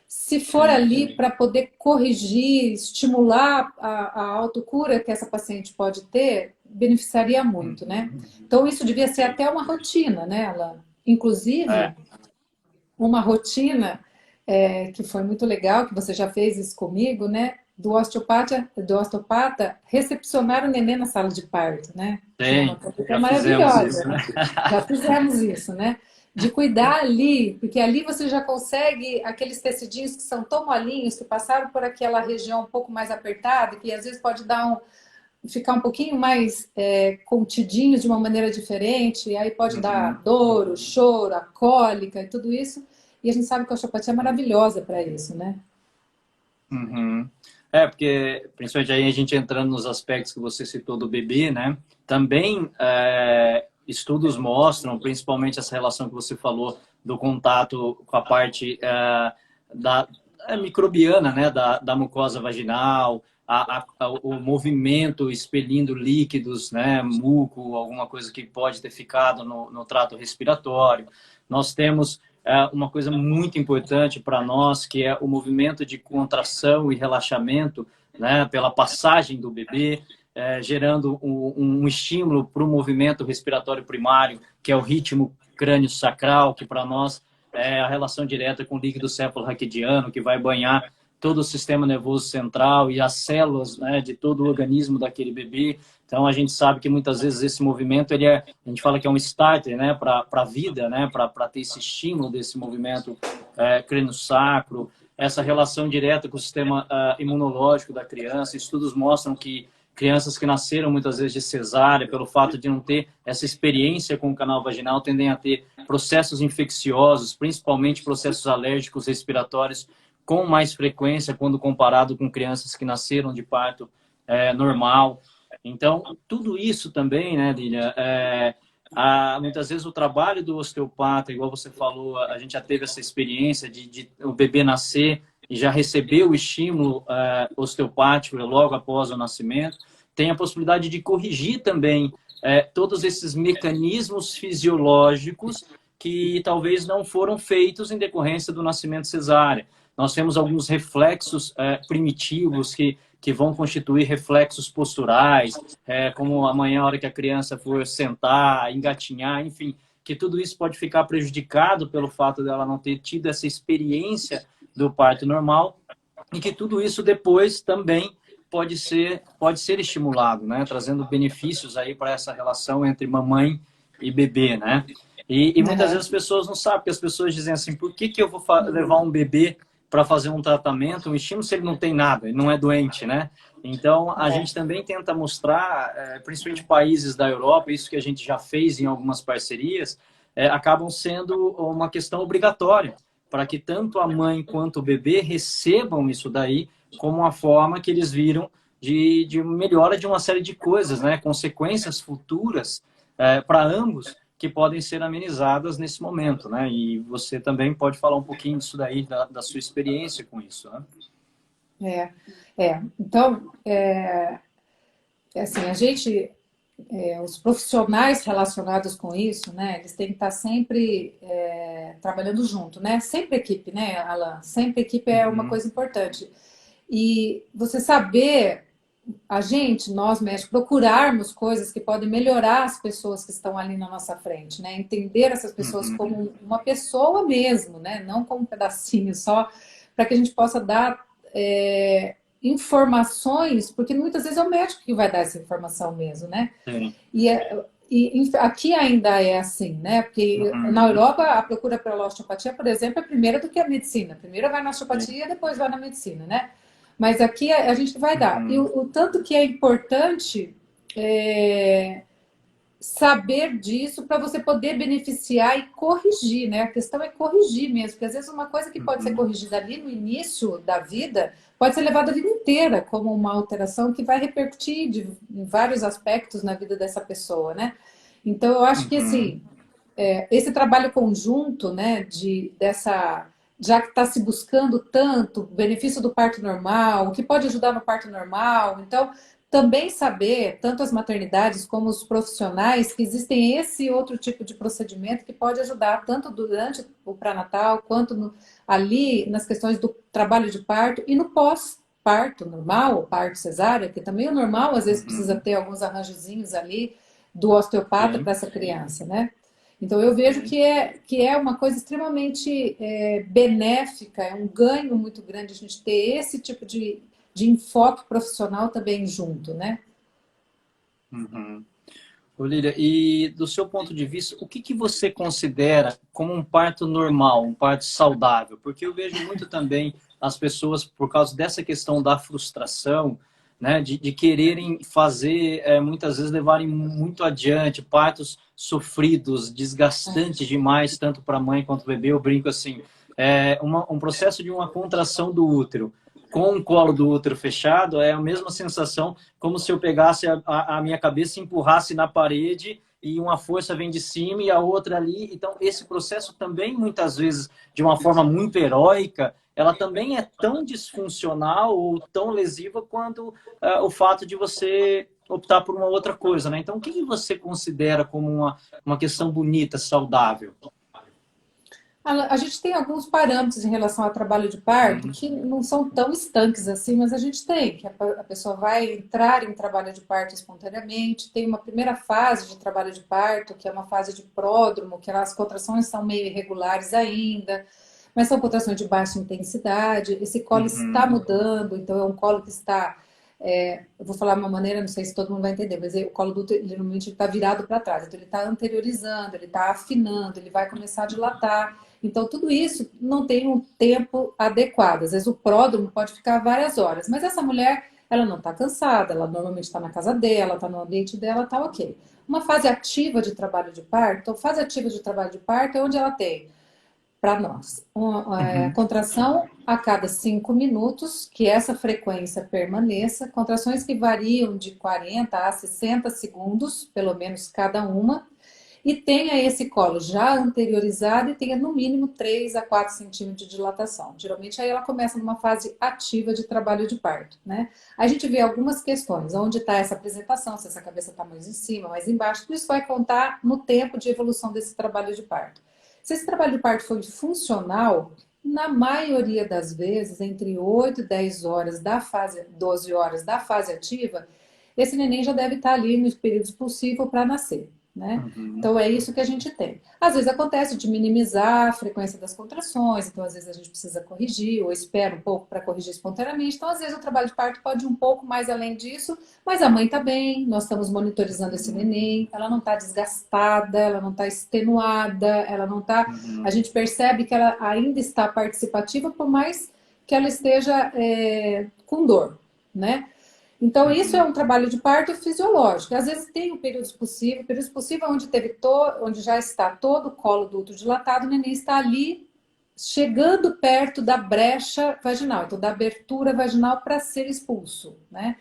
se for Sim. ali para poder corrigir, estimular a autocura que essa paciente pode ter, beneficiaria muito, né? Uhum. Então, isso devia ser Sim. até uma rotina, né, Alan? É. Inclusive, uma rotina que foi muito legal, que você já fez isso comigo, né? Do osteopata recepcionar o neném na sala de parto, né? Que é uma Tem. coisa que é Já fizemos isso, maravilhosa, né? né? Já fizemos isso, né? De cuidar ali, porque ali você já consegue aqueles tecidinhos que são tão molinhos, que passaram por aquela região um pouco mais apertada, que às vezes pode ficar um pouquinho mais contidinhos de uma maneira diferente, e aí pode Uhum. dar dor, o choro, a cólica e tudo isso. E a gente sabe que a osteopatia é maravilhosa para isso, né? Uhum. Porque, principalmente aí a gente entrando nos aspectos que você citou do bebê, né? Também estudos mostram, principalmente essa relação que você falou do contato com a parte da microbiana, né? Da mucosa vaginal, o movimento expelindo líquidos, né? Muco, alguma coisa que pode ter ficado no trato respiratório. Nós temos uma coisa muito importante para nós, que é o movimento de contração e relaxamento, né, pela passagem do bebê, gerando um estímulo para o movimento respiratório primário, que é o ritmo crânio-sacral, que para nós é a relação direta com o líquido céfalo-raquidiano, que vai banhar todo o sistema nervoso central e as células, né, de todo o organismo daquele bebê. Então, a gente sabe que muitas vezes esse movimento, a gente fala que é um starter, né, para a vida, né, para ter esse estímulo desse movimento crânio-sacro, essa relação direta com o sistema imunológico da criança. Estudos mostram que crianças que nasceram muitas vezes de cesárea, pelo fato de não ter essa experiência com o canal vaginal, tendem a ter processos infecciosos, principalmente processos alérgicos respiratórios, com mais frequência quando comparado com crianças que nasceram de parto normal. Então, tudo isso também, né, Lília, muitas vezes o trabalho do osteopata, igual você falou, a gente já teve essa experiência de o bebê nascer e já receber o estímulo osteopático logo após o nascimento, tem a possibilidade de corrigir também todos esses mecanismos fisiológicos que talvez não foram feitos em decorrência do nascimento cesárea. Nós temos alguns reflexos primitivos que vão constituir reflexos posturais, como amanhã, a hora que a criança for sentar, engatinhar, enfim, que tudo isso pode ficar prejudicado pelo fato dela não ter tido essa experiência do parto normal, e que tudo isso depois também pode ser estimulado, né? Trazendo benefícios aí para essa relação entre mamãe e bebê, né? E muitas Uhum. vezes as pessoas não sabem, porque as pessoas dizem assim, por que eu vou levar um bebê para fazer um tratamento, um estímulo, se ele não tem nada, ele não é doente, né? Então, a gente também tenta mostrar, principalmente países da Europa, isso que a gente já fez em algumas parcerias, acabam sendo uma questão obrigatória, para que tanto a mãe quanto o bebê recebam isso daí, como uma forma que eles viram de melhora de uma série de coisas, né? Consequências futuras para ambos que podem ser amenizadas nesse momento, né? E você também pode falar um pouquinho disso daí, da sua experiência com isso, né? Então, assim, os profissionais relacionados com isso, né, eles têm que estar sempre trabalhando junto, né? Sempre equipe, né, Alan? Sempre equipe é uma Uhum, coisa importante. E você saber, nós médicos, procurarmos coisas que podem melhorar as pessoas que estão ali na nossa frente, né? Entender essas pessoas uhum, como uma pessoa mesmo, né? Não como um pedacinho só, para que a gente possa dar informações, porque muitas vezes é o médico que vai dar essa informação mesmo, né? sim, E, aqui ainda é assim, né? Porque na uhum, Europa a procura pela osteopatia, por exemplo, é primeiro do que a medicina. Primeiro vai na sim, osteopatia, depois vai na medicina, né? Mas aqui a gente vai dar. E uhum, o tanto que é importante é, saber disso para você poder beneficiar e corrigir, né? A questão é corrigir mesmo, porque às vezes uma coisa que pode ser uhum, corrigida ali no início da vida pode ser levada a vida inteira como uma alteração que vai repercutir em vários aspectos na vida dessa pessoa, né? Então eu acho que uhum, assim, esse trabalho conjunto, né, já que está se buscando tanto o benefício do parto normal, o que pode ajudar no parto normal, então também saber, tanto as maternidades como os profissionais, que existem esse outro tipo de procedimento que pode ajudar tanto durante o pré-natal quanto ali nas questões do trabalho de parto e no pós-parto normal, o parto cesárea, que também o normal às vezes precisa uhum, ter alguns arranjozinhos ali do osteopata sim, para essa criança, né? Então eu vejo sim. que é uma coisa extremamente benéfica, é um ganho muito grande a gente ter esse tipo de enfoque profissional também junto, né? Uhum. Ô, Lília, e do seu ponto de vista, o que você considera como um parto normal, um parto saudável? Porque eu vejo muito também as pessoas, por causa dessa questão da frustração, né, de quererem fazer, muitas vezes levarem muito adiante, partos sofridos, desgastantes demais, tanto para a mãe quanto o bebê. Eu brinco assim, um processo de uma contração do útero com o colo do útero fechado é a mesma sensação como se eu pegasse a minha cabeça e empurrasse na parede e uma força vem de cima e a outra ali. Então, esse processo também, muitas vezes, de uma forma muito heróica, ela também é tão disfuncional ou tão lesiva quanto o fato de você optar por uma outra coisa, né? Então, o que você considera como uma questão bonita, saudável? A gente tem alguns parâmetros em relação ao trabalho de parto Uhum, que não são tão estanques assim, mas a gente tem, que a pessoa vai entrar em trabalho de parto espontaneamente, tem uma primeira fase de trabalho de parto, que é uma fase de pródromo, que as contrações são meio irregulares ainda, mas são contrações de baixa intensidade, esse colo está uhum, mudando, então é um colo que está eu vou falar de uma maneira, não sei se todo mundo vai entender, mas o colo do útero, ele, normalmente está virado para trás, então ele está anteriorizando, ele está afinando, ele vai começar a dilatar. Então, tudo isso não tem um tempo adequado. Às vezes o pródromo pode ficar várias horas, mas essa mulher, ela não está cansada, ela normalmente está na casa dela, está no ambiente dela, está ok. Uma fase ativa de trabalho de parto, então, fase ativa de trabalho de parto é onde ela tem, para nós, uma uhum, contração a cada 5 minutos, que essa frequência permaneça, contrações que variam de 40 a 60 segundos, pelo menos cada uma, e tenha esse colo já anteriorizado e tenha no mínimo 3 a 4 centímetros de dilatação. Geralmente aí ela começa numa fase ativa de trabalho de parto, né? A gente vê algumas questões, onde está essa apresentação, se essa cabeça está mais em cima, mais embaixo, tudo isso vai contar no tempo de evolução desse trabalho de parto. Se esse trabalho de parto for funcional, na maioria das vezes, entre 8 e 10 horas da fase, 12 horas da fase ativa, esse neném já deve estar ali no período expulsivo para nascer, né? uhum, Então é isso que a gente tem. Às vezes acontece de minimizar a frequência das contrações, então às vezes a gente precisa corrigir, ou espera um pouco para corrigir espontaneamente. Então, às vezes, o trabalho de parto pode ir um pouco mais além disso, mas a mãe está bem, nós estamos monitorizando esse neném, ela não está desgastada, ela não está extenuada, ela não está. A uhum, gente percebe que ela ainda está participativa, por mais que ela esteja com dor, né? Então, isso é uhum, um trabalho de parto fisiológico. Às vezes tem o período possível onde já está todo o colo do útero dilatado, o neném está ali chegando perto da brecha vaginal, então da abertura vaginal para ser expulso, né?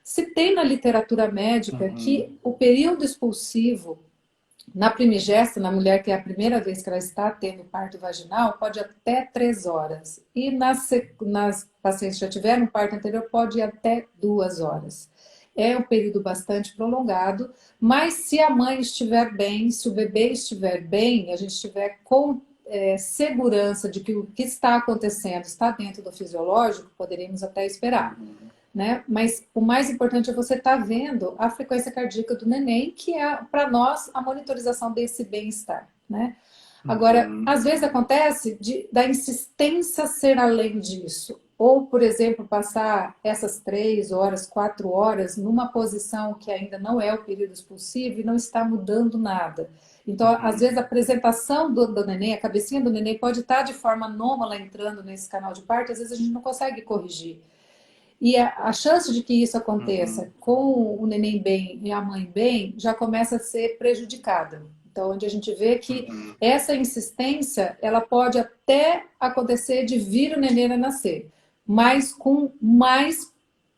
Se tem na literatura médica que o período expulsivo na primigesta, na mulher que é a primeira vez que ela está tendo parto vaginal, pode ir até 3 horas. E nas pacientes que já tiveram parto anterior, pode ir até 2 horas. É um período bastante prolongado, mas se a mãe estiver bem, se o bebê estiver bem, a gente estiver com segurança de que o que está acontecendo está dentro do fisiológico, poderíamos até esperar. Né? Mas o mais importante é você estar vendo a frequência cardíaca do neném, que é, para nós, a monitorização desse bem-estar. Né? Agora, às vezes acontece da insistência ser além disso. Ou, por exemplo, passar essas 3 horas, 4 horas numa posição que ainda não é o período expulsivo e não está mudando nada. Então, às vezes, a apresentação do neném, a cabecinha do neném pode estar de forma anômala entrando nesse canal de parto, às vezes a gente não consegue corrigir. E a chance de que isso aconteça com o neném bem e a mãe bem já começa a ser prejudicada. Então, onde a gente vê que essa insistência, ela pode até acontecer de vir o neném a nascer, mas com mais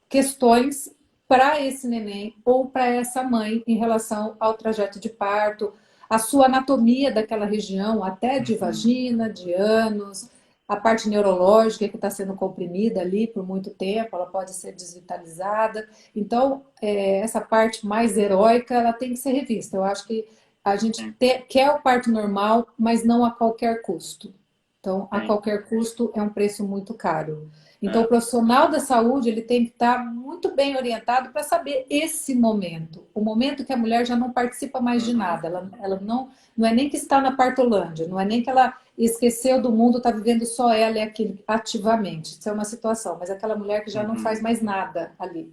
questões para esse neném ou para essa mãe em relação ao trajeto de parto, a sua anatomia daquela região, até de vagina, de ânus, a parte neurológica que está sendo comprimida ali por muito tempo, ela pode ser desvitalizada. Então, essa parte mais heróica, ela tem que ser revista. Eu acho que a gente quer o parto normal, mas não a qualquer custo. Então, a qualquer custo é um preço muito caro. Então, o profissional da saúde, ele tem que estar muito bem orientado para saber esse momento. O momento que a mulher já não participa mais de nada. Ela não é nem que está na partolândia, não é nem que ela esqueceu do mundo, está vivendo só ela e aquilo ativamente. Isso é uma situação, mas aquela mulher que já não faz mais nada ali.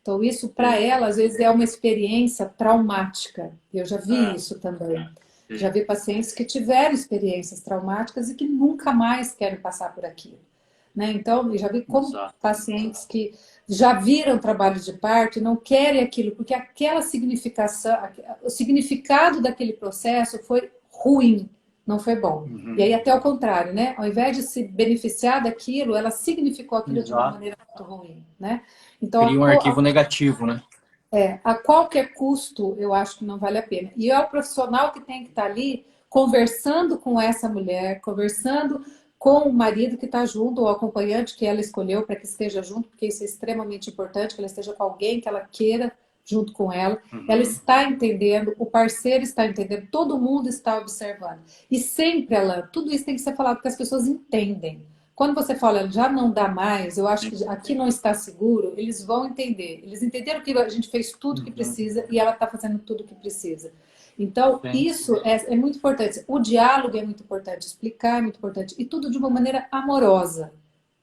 Então, isso para ela, às vezes, é uma experiência traumática. Eu já vi isso também. Já vi pacientes que tiveram experiências traumáticas e que nunca mais querem passar por aquilo. Né? Então, eu já vi como pacientes que já viram trabalho de parto e não querem aquilo, porque aquela significação, o significado daquele processo foi ruim, não foi bom. E aí até o contrário, né? Ao invés de se beneficiar daquilo, ela significou aquilo de uma maneira muito ruim, né? Então, cria um arquivo negativo, né? A qualquer custo, eu acho que não vale a pena. E é o profissional que tem que estar ali conversando com essa mulher, conversando com o marido que está junto, ou o acompanhante que ela escolheu para que esteja junto, porque isso é extremamente importante, que ela esteja com alguém que ela queira junto com ela. Ela está entendendo, o parceiro está entendendo, todo mundo está observando. E sempre, Alain, tudo isso tem que ser falado porque as pessoas entendem. Quando você fala, já não dá mais, eu acho que aqui não está seguro, eles vão entender. Eles entenderam que a gente fez tudo que precisa e ela está fazendo tudo o que precisa. Então, isso é muito importante. O diálogo é muito importante, explicar é muito importante. E tudo de uma maneira amorosa.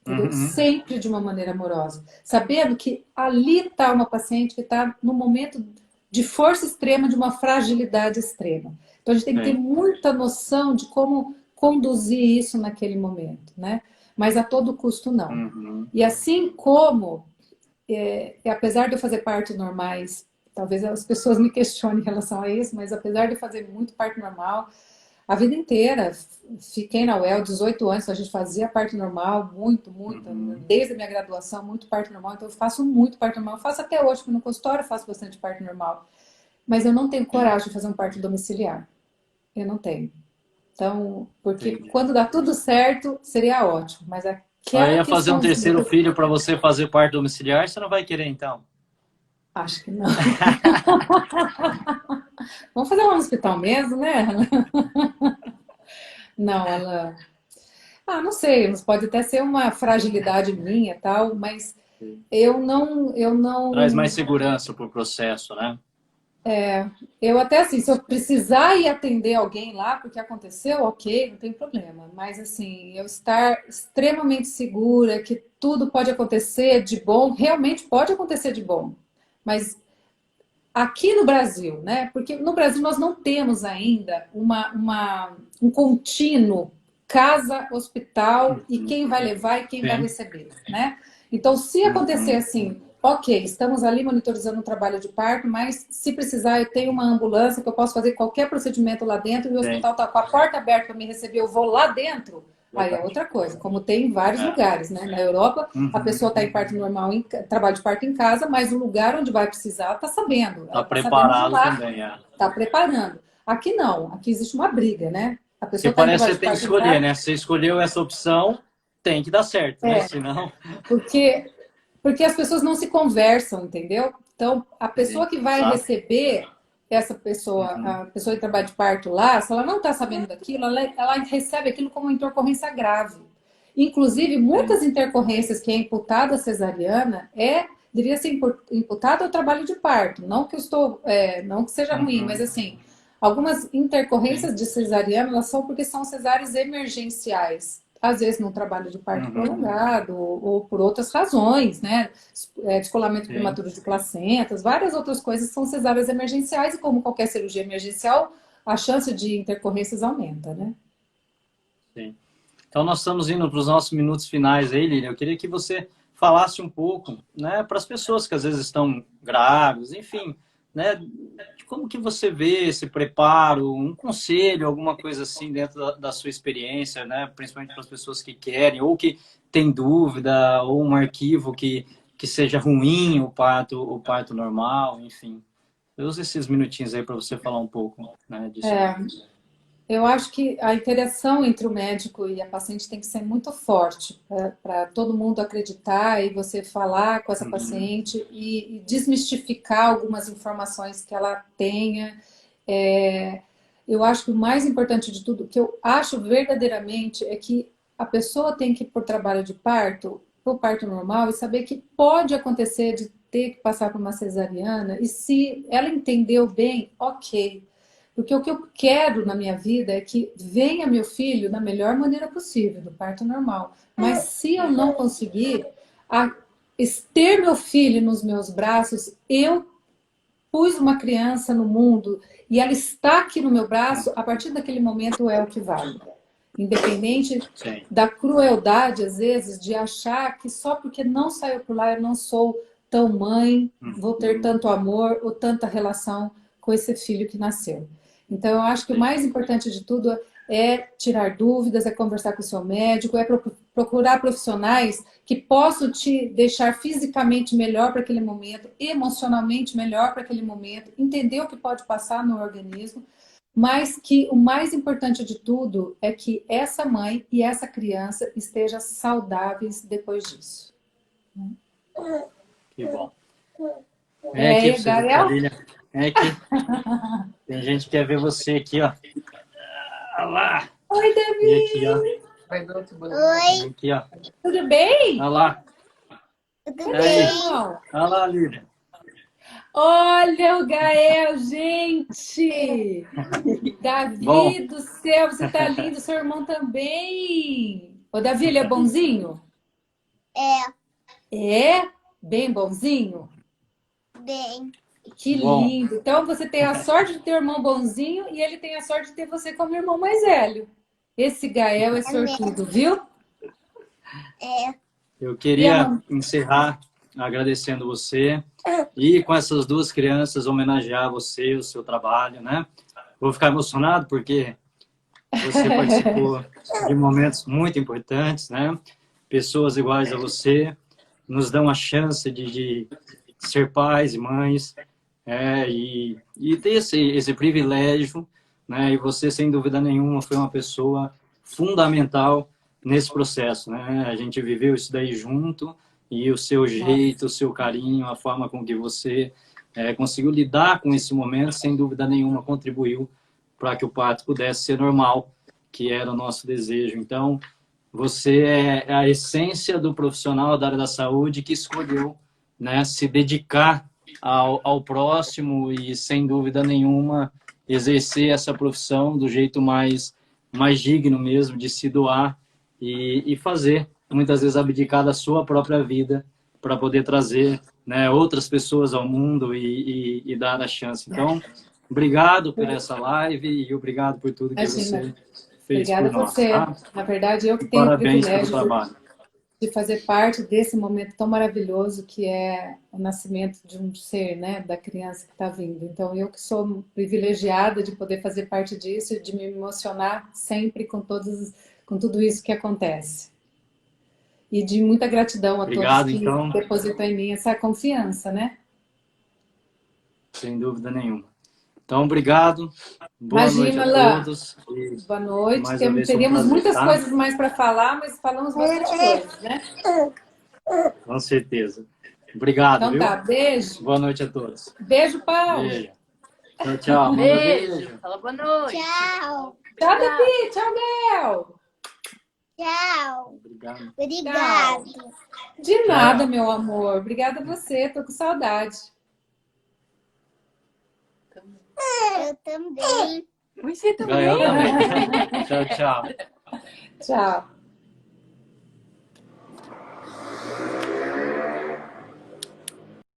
Entendeu? Sempre de uma maneira amorosa. Sabendo que ali está uma paciente que está no momento de força extrema, de uma fragilidade extrema. Então, a gente tem que ter muita noção de como conduzir isso naquele momento, né? Mas a todo custo não. E assim como, apesar de eu fazer partos normais, talvez as pessoas me questionem em relação a isso, mas apesar de eu fazer muito parto normal, a vida inteira, fiquei na UEL 18 anos, a gente fazia parto normal, muito, desde a minha graduação, muito parto normal, então eu faço muito parto normal, eu faço até hoje, porque no consultório eu faço bastante parto normal, mas eu não tenho coragem de fazer um parto domiciliar, eu não tenho. Então, porque quando dá tudo certo, seria ótimo, mas aquela ia fazer um terceiro filho para você fazer parto domiciliar, você não vai querer então? Acho que não. Vamos fazer lá no hospital mesmo, né? Não, ela... não sei, pode até ser uma fragilidade minha, tal, mas eu não... Traz mais segurança para o processo, né? Eu até assim, se eu precisar ir atender alguém lá, porque aconteceu, ok, não tem problema. Mas assim, eu estar extremamente segura que tudo pode acontecer de bom, realmente pode acontecer de bom. Mas aqui no Brasil, né? Porque no Brasil nós não temos ainda um contínuo casa, hospital e quem vai levar e quem vai receber, né? Então, se acontecer assim, ok, estamos ali monitorizando o trabalho de parto, mas se precisar, eu tenho uma ambulância que eu posso fazer qualquer procedimento lá dentro e o hospital está com a porta aberta para me receber, eu vou lá dentro, Aí é verdade. outra coisa, como tem em vários É. lugares, né? Na Europa, a Uhum. pessoa está em parto normal, trabalho de parto em casa, mas o lugar onde vai precisar, Tá ela está sabendo de preparado lá, também, é. está preparando. Aqui não, aqui existe uma briga, né? A pessoa Porque está em parece que trabalho você de tem que parto em escolher, casa, né? Você escolheu essa opção, tem que dar certo, né? Senão. porque porque as pessoas não se conversam, entendeu? Então, a pessoa Sim, que vai exato. receber essa pessoa, Uhum. a pessoa em trabalho de parto lá, se ela não está sabendo daquilo, ela recebe aquilo como uma intercorrência grave. Inclusive, Sim. muitas intercorrências que é imputada a cesariana deveria ser imputada ao trabalho de parto. Não que eu estou, não que seja ruim, mas Uhum. assim, algumas Sim. intercorrências de cesariana, elas são porque são cesáreas emergenciais. Às vezes num trabalho de parto Uhum. prolongado, ou por outras razões, né? Descolamento Sim. prematuro de placentas, várias outras coisas são cesáreas emergenciais, e como qualquer cirurgia emergencial, a chance de intercorrências aumenta, né? Sim. Então, nós estamos indo para os nossos minutos finais aí, Lilian. Eu queria que você falasse um pouco, né, para as pessoas que às vezes estão grávidas, enfim, né, de como que você vê esse preparo, um conselho, alguma coisa assim dentro da sua experiência, né, principalmente para as pessoas que querem ou que têm dúvida, ou um arquivo que seja ruim, o parto normal, enfim. Eu uso esses minutinhos aí para você falar um pouco, né, disso aí. Eu acho que a interação entre o médico e a paciente tem que ser muito forte para todo mundo acreditar e você falar com essa Uhum. paciente e desmistificar algumas informações que ela tenha. É, eu acho que o mais importante de tudo, que eu acho verdadeiramente, é que a pessoa tem que ir por trabalho de parto, por parto normal, e saber que pode acontecer de ter que passar por uma cesariana, e se ela entendeu bem, ok. Porque o que eu quero na minha vida é que venha meu filho da melhor maneira possível, do parto normal. Mas se eu não conseguir ter meu filho nos meus braços, eu pus uma criança no mundo e ela está aqui no meu braço, a partir daquele momento é o que vale. Independente Sim. da crueldade, às vezes, de achar que só porque não saiu por lá eu não sou tão mãe, vou ter Uhum. tanto amor ou tanta relação com esse filho que nasceu. Então, eu acho que o Sim. mais importante de tudo é tirar dúvidas, é conversar com o seu médico, é procurar profissionais que possam te deixar fisicamente melhor para aquele momento, emocionalmente melhor para aquele momento, entender o que pode passar no organismo, mas que o mais importante de tudo é que essa mãe e essa criança estejam saudáveis depois disso. Que bom. Vem aqui É, pra você ver a Gael? Lilian. Vem aqui. Tem gente que quer ver você aqui, ó. Olha lá. Oi, E aqui, ó. Davi! Vem aqui, ó. Tudo bem? Olha lá. Cadê seu Aí. irmão? Olha lá, Lilian. Olha o Gael, gente! Bom, Davi do céu, você tá lindo, seu irmão também. Ô, Davi, ele é bonzinho? É, É? Bem bonzinho? bem. Que bom. lindo. Então você tem a sorte de ter um irmão bonzinho e ele tem a sorte de ter você como irmão mais velho. Esse Gael é É mesmo. sortudo, viu? É. Eu E a queria mamãe? encerrar agradecendo você e com essas duas crianças homenagear você, o seu trabalho, né? Vou ficar emocionado porque você participou de momentos muito importantes, né? Pessoas iguais a você nos dão a chance de ser pais e mães, e ter esse privilégio, né? E você, sem dúvida nenhuma, foi uma pessoa fundamental nesse processo, né? A gente viveu isso daí junto e o seu jeito, o seu carinho, a forma com que você conseguiu lidar com esse momento, sem dúvida nenhuma, contribuiu para que o parto pudesse ser normal, que era o nosso desejo. Então, você é a essência do profissional da área da saúde que escolheu, né, se dedicar ao próximo e, sem dúvida nenhuma, exercer essa profissão do jeito mais digno mesmo, de se doar e fazer, muitas vezes, abdicar da sua própria vida para poder trazer, né, outras pessoas ao mundo e dar a chance. Então, obrigado por essa live e obrigado por tudo que Imagina. você fez Obrigada por a nós, você. tá? Na verdade, eu E que tenho o parabéns pelo privilégio trabalho. de fazer parte desse momento tão maravilhoso que é o nascimento de um ser, né, da criança que está vindo. Então, eu que sou privilegiada de poder fazer parte disso e de me emocionar sempre com com tudo isso que acontece. E de muita gratidão a Obrigado, todos que então. depositam em mim essa confiança, né? Sem dúvida nenhuma. Então, obrigado. Boa Imagina, noite a Alain. todos. E Boa noite. mais uma vez foi um Teríamos prazer, muitas tá? coisas mais para falar, mas falamos bastante coisas, né? Com certeza. Obrigado, Então viu? tá, beijo. Boa noite a todos. Beijo, Paulo. Beijo. Tchau, tchau. Manda Beijo. Fala boa noite. Tchau. Tchau, Davi. Tchau, Bel. Tchau. Obrigado. Obrigado. De nada, meu amor. Obrigada a você. Tô com saudade. Eu também. Você também. Eu também. Tchau, tchau. Tchau.